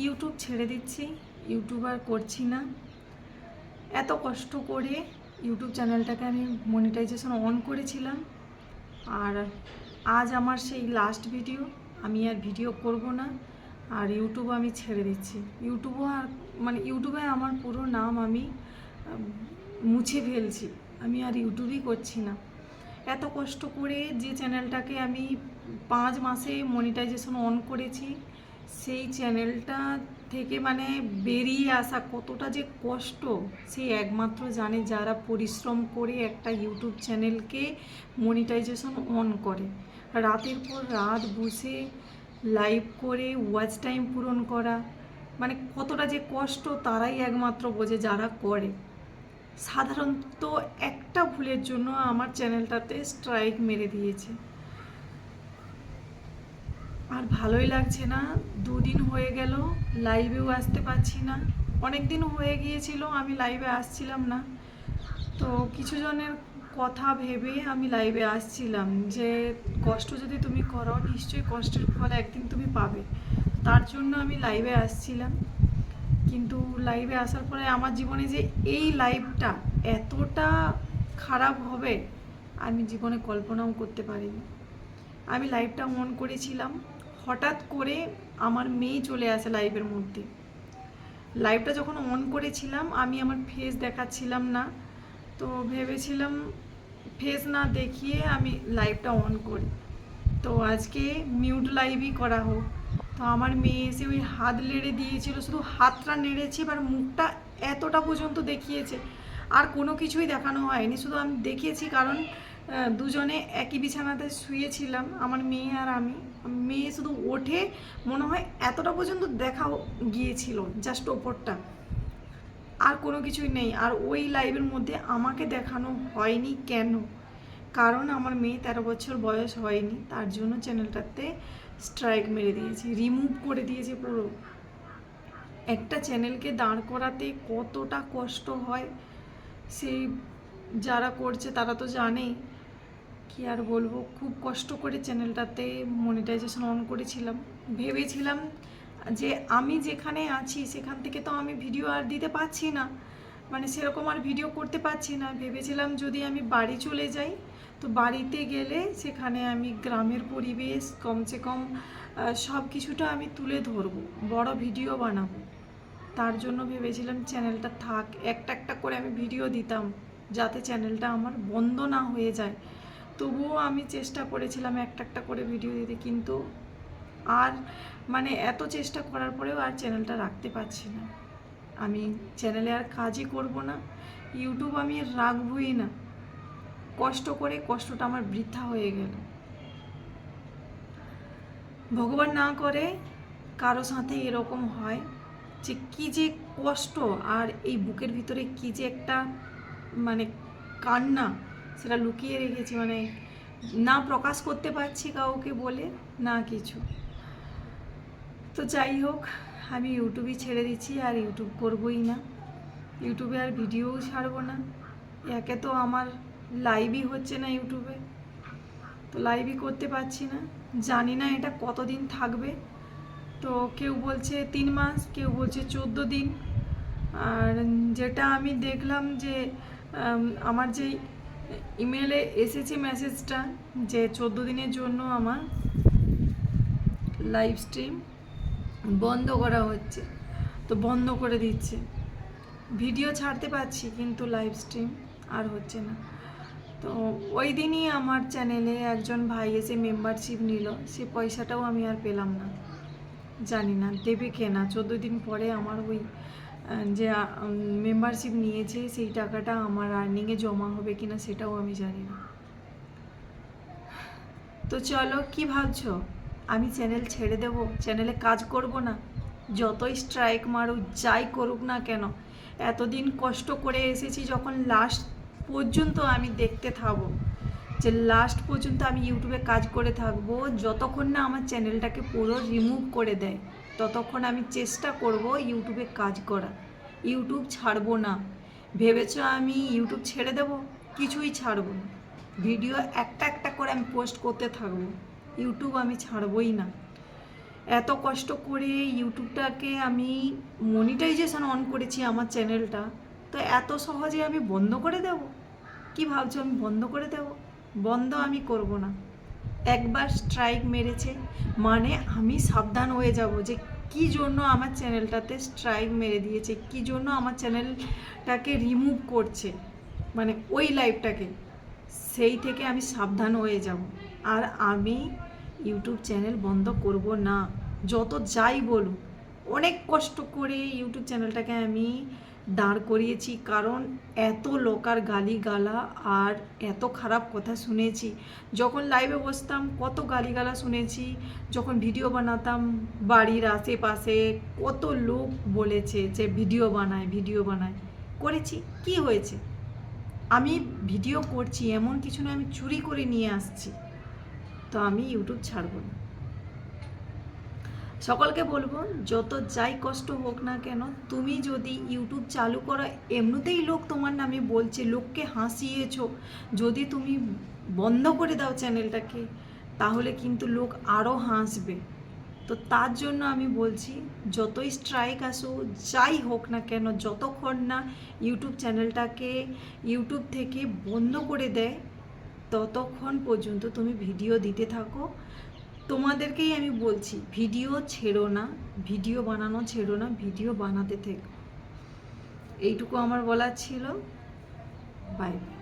YouTube ছেড়ে দিচ্ছি, YouTube আর করছি না। এত কষ্ট করে ইউটিউব চ্যানেলটাকে আমি মনিটাইজেশন অন করেছিলাম, আর আজ আমার সেই লাস্ট ভিডিও। আমি আর ভিডিও করব না, আর ইউটিউব আমি ছেড়ে দিচ্ছি। ইউটিউবও আর ইউটিউবে আমার পুরো নাম আমি মুছে ফেলছি। আমি আর ইউটিউবই করছি না। এত কষ্ট করে যে চ্যানেলটাকে আমি 5 মাসে মনিটাইজেশন অন করেছি, সেই চ্যানেলটা থেকে বেরিয়ে আসা কতটা যে কষ্ট সেই একমাত্র জানে যারা পরিশ্রম করে একটা ইউটিউব চ্যানেলকে মনিটাইজেশন অন করে। রাতের পর রাত বসে লাইভ করে ওয়াচ টাইম পূরণ করা, কতটা যে কষ্ট তারাই একমাত্র বোঝে যারা করে। সাধারণত একটা ভুলের জন্য আমার চ্যানেলটাতে স্ট্রাইক মেরে দিয়েছে, আর ভালোই লাগছে না। 2 দিন হয়ে গেল লাইভেও আসতে পারছি না। অনেক দিন হয়ে গিয়েছিল আমি লাইভে আসছিলাম না, তো কিছু জনের কথা ভেবে আমি লাইভে আসছিলাম যে কষ্ট যদি তুমি করো নিশ্চয়ই কষ্টের ফল একদিন তুমি পাবে। তার জন্য আমি লাইভে আসছিলাম, কিন্তু লাইভে আসার পরে আমার জীবনে যে এই লাইভটা এতটা খারাপ হবে আমি জীবনে কল্পনাও করতে পারিনি। আমি লাইভটা অন করেছিলাম, হঠাৎ করে আমার মেয়ে চলে আসে লাইভের মধ্যে। লাইভটা যখন অন করেছিলাম আমি আমার ফেস দেখাচ্ছিলাম না, তো ভেবেছিলাম ফেস না দেখিয়ে আমি লাইভটা অন করি, তো আজকে মিউট লাইভই করা হোক। তো আমার মেয়ে এসে ওই হাত নেড়ে দিয়েছিল, শুধু হাতটা নেড়েছে, এবার মুখটা এতটা পর্যন্ত দেখিয়েছে। আর কোনো কিছুই দেখানো হয়নি, শুধু আমি দেখিয়েছি কারণ দুজনে একই বিছানাতে শুয়েছিলাম, আমার মেয়ে আর আমি। মেয়ে শুধু ওঠে, মনে হয় এতটা পর্যন্ত দেখা গিয়েছিল, জাস্ট ওপরটা, আর কোনো কিছুই নেই। আর ওই লাইভের মধ্যে আমাকে দেখানো হয়নি কেন? কারণ আমার মেয়ে 13 বছর বয়স হয়নি, তার জন্য চ্যানেলটাতে স্ট্রাইক মেরে দিয়েছে, রিমুভ করে দিয়েছে পুরো। একটা চ্যানেলকে দাঁড় করাতে কতটা কষ্ট হয় সেই যারা করছে তারা তো জানেই। কি আর বলবো, খুব কষ্ট করে চ্যানেলটাতে মনিটাইজেশন অন করেছিলাম। ভেবেছিলাম যে আমি যেখানে আছি সেখান থেকে তো আমি ভিডিও আর দিতে পারছি না, সেরকম আর ভিডিও করতে পারছি না। ভেবেছিলাম যদি আমি বাড়ি চলে যাই, তো বাড়িতে গেলে সেখানে আমি গ্রামের পরিবেশ কমসে কম সব কিছুটা আমি তুলে ধরবো, বড় ভিডিও বানাবো। তার জন্য ভেবেছিলাম চ্যানেলটা থাক, একটা একটা করে আমি ভিডিও দিতাম যাতে চ্যানেলটা আমার বন্ধ না হয়ে যায়। তবুও আমি চেষ্টা করেছিলাম একটা একটা করে ভিডিও দিতে, কিন্তু আর এত চেষ্টা করার পরেও আর চ্যানেলটা রাখতে পারছি না। আমি চ্যানেলে আর কাজই করব না, ইউটিউব আমি রাখবই না। কষ্ট করে কষ্টটা আমার বৃথা হয়ে গেল। ভগবান না করে কারো সাথে এরকম হয়, যে কী যে কষ্ট, আর এই বুকের ভিতরে কী যে একটা কান্না সেটা লুকিয়ে রেখেছি, না প্রকাশ করতে পারছি কাউকে বলে, না কিছু। তো যাই হোক, আমি ইউটিউবই ছেড়ে দিচ্ছি, আর ইউটিউব করবই না। ইউটিউবে আর ভিডিওও ছাড়বো না। একে তো আমার লাইভই হচ্ছে না ইউটিউবে, তো লাইভই করতে পারছি না। জানি না এটা কতদিন থাকবে, তো কেউ বলছে 3 মাস, কেউ বলছে 14 দিন। আর যেটা আমি দেখলাম যে আমার যেই ইমেলে এসেছে মেসেজটা যে 14 দিনের জন্য আমার লাইভ স্ট্রিম বন্ধ করা হচ্ছে, তো বন্ধ করে দিচ্ছে। ভিডিও ছাড়তে পারছি কিন্তু লাইভ স্ট্রিম আর হচ্ছে না। তো ওই দিনই আমার চ্যানেলে একজন ভাই এসে মেম্বারশিপ নিল, সে পয়সাটাও আমি আর পেলাম না। জানি না দেবে কেনা, 14 দিন পরে আমার ওই যে মেম্বারশিপ নিয়েছে সেই টাকাটা আমার আর্নিংয়ে জমা হবে কিনা সেটাও আমি জানি না। তো চলো, কি ভাবছো আমি চ্যানেল ছেড়ে দেবো, চ্যানেলে কাজ করব না? যতই স্ট্রাইক মারুক, যাই করুক না কেন, এতদিন কষ্ট করে এসেছি যখন, লাস্ট পর্যন্ত আমি দেখতে থাকবো, যে লাস্ট পর্যন্ত আমি ইউটিউবে কাজ করে থাকবো। যতক্ষণ না আমার চ্যানেলটাকে পুরো রিমুভ করে দেয় ততক্ষণ আমি চেষ্টা করব ইউটিউবে কাজ করা। ইউটিউব ছাড়বো না। ভেবেছো আমি ইউটিউব ছেড়ে দেবো? কিছুই ছাড়বো না। ভিডিও একটা একটা করে আমি পোস্ট করতে থাকবো, ইউটিউব আমি ছাড়বই না। এত কষ্ট করে ইউটিউবটাকে আমি মনিটাইজেশন অন করেছি আমার চ্যানেলটা, তো এত সহজে আমি বন্ধ করে দেব? কি ভাবছো আমি বন্ধ করে দেব? বন্ধ আমি করব না। একবার স্ট্রাইক মেরেছে মানে আমি সাবধান হয়ে যাব যে কি জন্য আমার চ্যানেলটাতে স্ট্রাইক মেরে দিয়েছে, কি জন্য আমার চ্যানেলটাকে রিমুভ করছে, মানে ওই লাইভটাকে, সেই থেকে আমি সাবধান হয়ে যাব। আর আমি ইউটিউব চ্যানেল বন্ধ করব না, যত যাই বলুক। অনেক কষ্ট করে ইউটিউব চ্যানেলটাকে আমি দাঁড় করিয়েছি, কারণ এত লোকার গালিগালা আর এত খারাপ কথা শুনেছি। যখন লাইভে বসতাম কত গালিগালা শুনেছি, যখন ভিডিও বানাতাম বাড়ির আশেপাশে কত লোক বলেছে যে ভিডিও বানায় করেছি, কি হয়েছে? আমি ভিডিও করছি এমন কিছু না আমি চুরি করে নিয়ে আসছি, তো আমি ইউটিউব ছাড়বো না। সকলকে বলবো, যত যাই কষ্ট হোক না কেন, তুমি যদি ইউটিউব চালু করো, এমনিতেই লোক তোমার নামে বলছে, লোককে হাসিয়েছো, যদি তুমি বন্ধ করে দাও চ্যানেলটাকে, তাহলে কিন্তু লোক আরও হাসবে। তো তার জন্য আমি বলছি, যতই স্ট্রাইক আসুক, যাই হোক না কেন, যতক্ষণ না ইউটিউব চ্যানেলটাকে ইউটিউব থেকে বন্ধ করে দেয়, ততক্ষণ পর্যন্ত তুমি ভিডিও দিতে থাকো। তোমাদেরকেই আমি বলছি, ভিডিও ছেড়ো না, ভিডিও বানানো ছেড়ো না, ভিডিও বানাতে থেকো। এইটুকু আমার বলার ছিল। Bye bye.